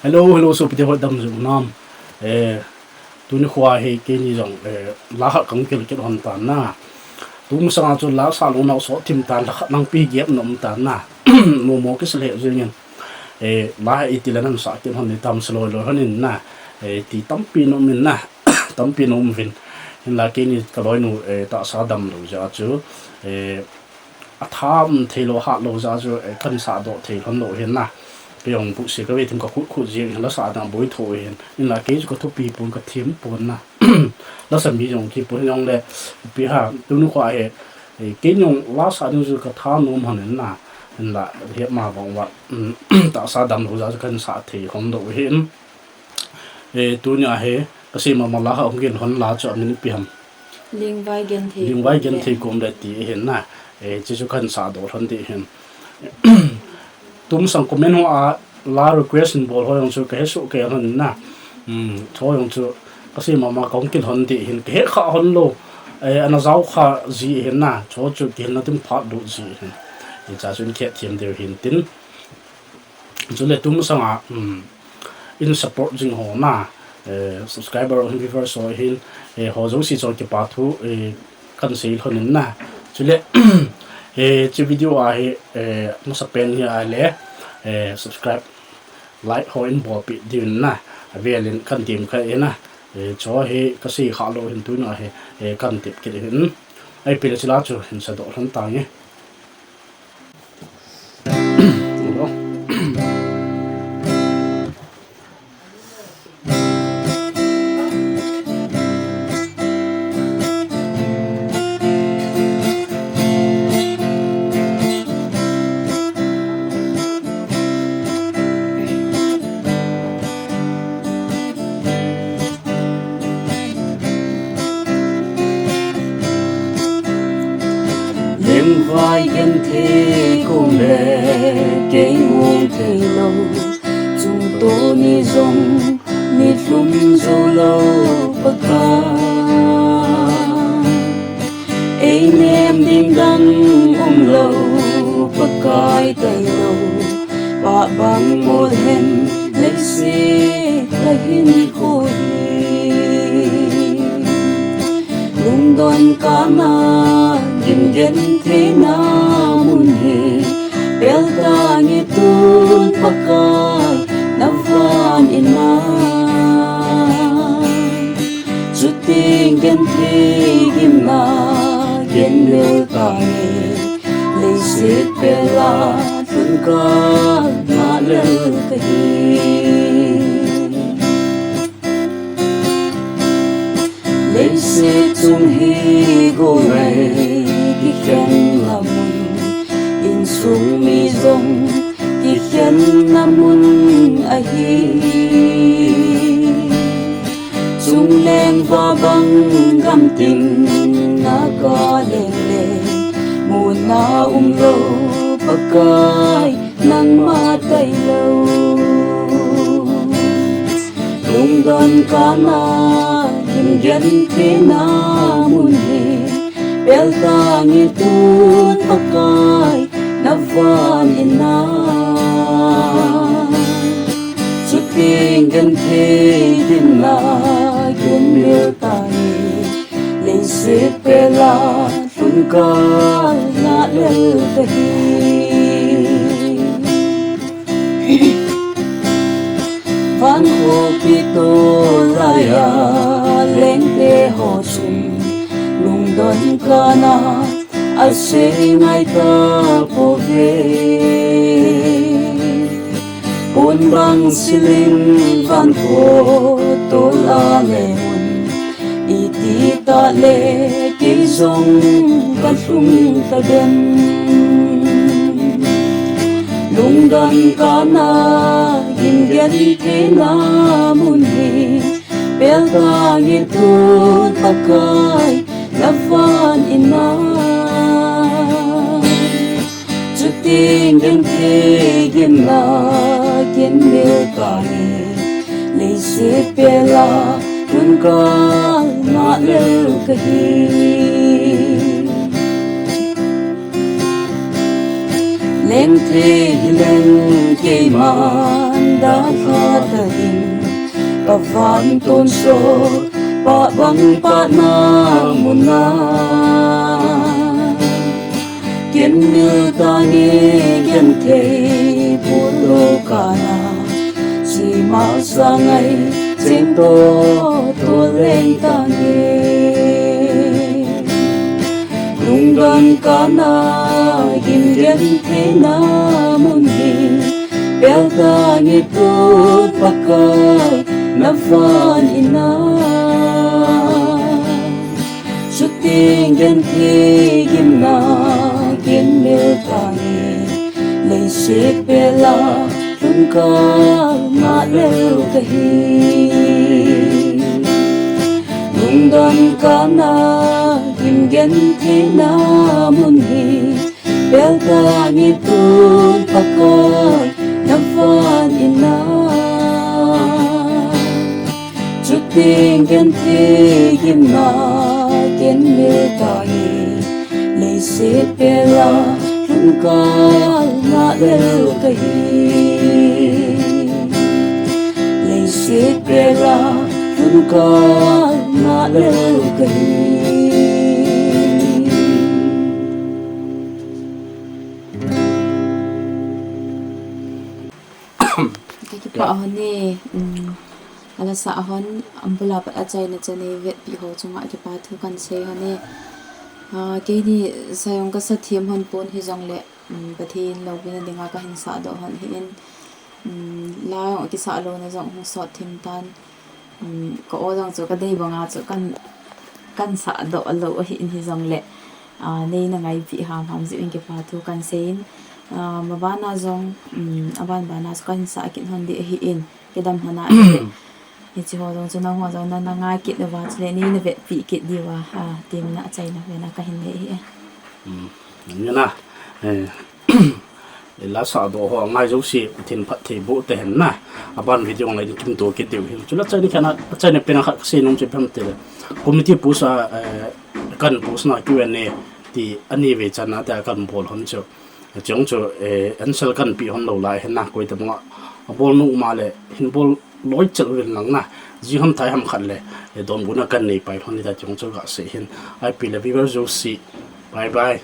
hello so pite hot dam zu nam tu ni khwa he ke ni jong la ha kang kel ke hon ta na tu mu sang chu la sa lo na so tim tan la nang pi gep nom ta na mo mo ke sele zu nyen la ha itilanan sa ke hon ni tam slo lo hanin na ti tam pi no min na tam pi no min in la ke ni ka loi nu ta sa dam lo ja chu a tham thelo ha lo za chu kan sa do thei hon lo hen na yung bu si ka we tim ka khu jing la sa dang boi tho hen in la ke ko to pi pun ka thim pon na la sa mi jong ki pon yong le pi ha tu nu kwa he ke nyong la sa nu zu ka tha nom han na in la he ma bong wa ta sa dam lo za kan sa thei hon do hen tu nya he ka si ma la ha ong gen hon la cha min pi ham ling vai gen the kom da ti hen na chi chu kan sa do hon ti hen tum sang comment ho a la request bol ho yong chu ke su ke hon na tho yong chu kasi mama kong kin hon ti hin ke kha hon lo ana zau kha ji hin na cho chu ke na tim phat du ji hin ni cha chun ke thiam der hin tin chu le tum sang a in support jing ho na subscriber hin viewer so hin ho zo si cho ke pa thu kan sei hon na chu le chi video a he no sa pen hi a le subscribe like ho in bo pi din na avelin kan tim kha ena cho he ka si kha lo hin tu na he kan tip ki hin ai pi la chu hin sa do han ta nge vai gen thế cùng lệ cái nguồn thế lâu chúng tôi ni rong ni lung zo lâu bất ca anh em đinh đăng lâu bất cai tay lâu và bằng một hen lấy xe la hin khôi lung đón cá na gin gen thế na mun he bel ta ni tun pakai na van in na chuting gen thế gim na gen bel ta ni le sit bela tun ka na le ka hi le sit tung hi go mai khen lamun in sung mi zong ki khen lamun a hi sung leng va bang gam ting na ka leng leng mu na lo pakai nang ma tai lo lung don ka na in gen thế na mun he bel ta ni tun pakai na van in na chuting gen the din na gen bel ta ni le se pela tun ka na le ta hi van ho pi to la ya leng te ho chum lung don kana a se ngai ta po ve un bang siling van ho to la le un i ti ta le ki zong ka sung ta den lung don kana gin gen thế na mun he bel ta ni tun pakai na van in na chuting gen thế gim na gen bel ta ni le se pela tun ka na le ka hi leng thế leng ke man đã tha ta hình và van tôn số ba băng ba na mun na kiến như ta nghe kiến thế buồn đô cả na chỉ mà sa ngày chính tôi lên ta nghe lung đon cả na kim kiến thế na mun hi bel ta nghe tu pakai na van ina suting gen thi kim na kiến mê ta nghe lấy xếp bela lung ca ngã lêu ta hi lung đon ca na kim gen thế na mun hi bel ta nghe tu pakai na van ina suting gen thi kim na kiến mê ta nghe lấy xếp bela lung ca ngã lêu ta hi lấy xếp bela lung ca ngã lêu ta hi cái bảo hôn nè là xã hôn ambula bắt achai na chane vet pi ho chunga cái pa thu kan se hôn nè cái đi sayong ka sa thiam hon pon hi jong le pathin lo bin dinga ka hin sa do hon hi in la cái sa lo na jong so thim tan ko o jong chu ka dei banga chu kan sa do lo hi in hi jong le nei na ngai pi ham ji in cái pa thu kan se in mà ba na zong aban ba na kan sa kin hon de hi in ke dam hana ni chi ho dong chuna ho dong na ngai kit da wa chle ni na vet pi kit di wa ha tim na chai na ve na ka hin le hi như na lá sả đồ họ ngay giống gì thiên phật thì bộ tiền na ban video này chúng tôi cái điều hiểu chúng ta chơi đi khana chơi này bên khác xin ông chơi phim tiền committee pusa cần pusa na Q&A thì anh ấy về chân na tại cần bol hơn chứ chúng cho anh sẽ cần bị hơn đầu lại hiện na coi tầm ngọ bol nụ mà lệ hiện bol lối chợ về lăng na chỉ ham thái ham khăn lệ đồn bún cần này phải hơn thì chúng cho gã sẽ hiện ai bị là viewers bye bye.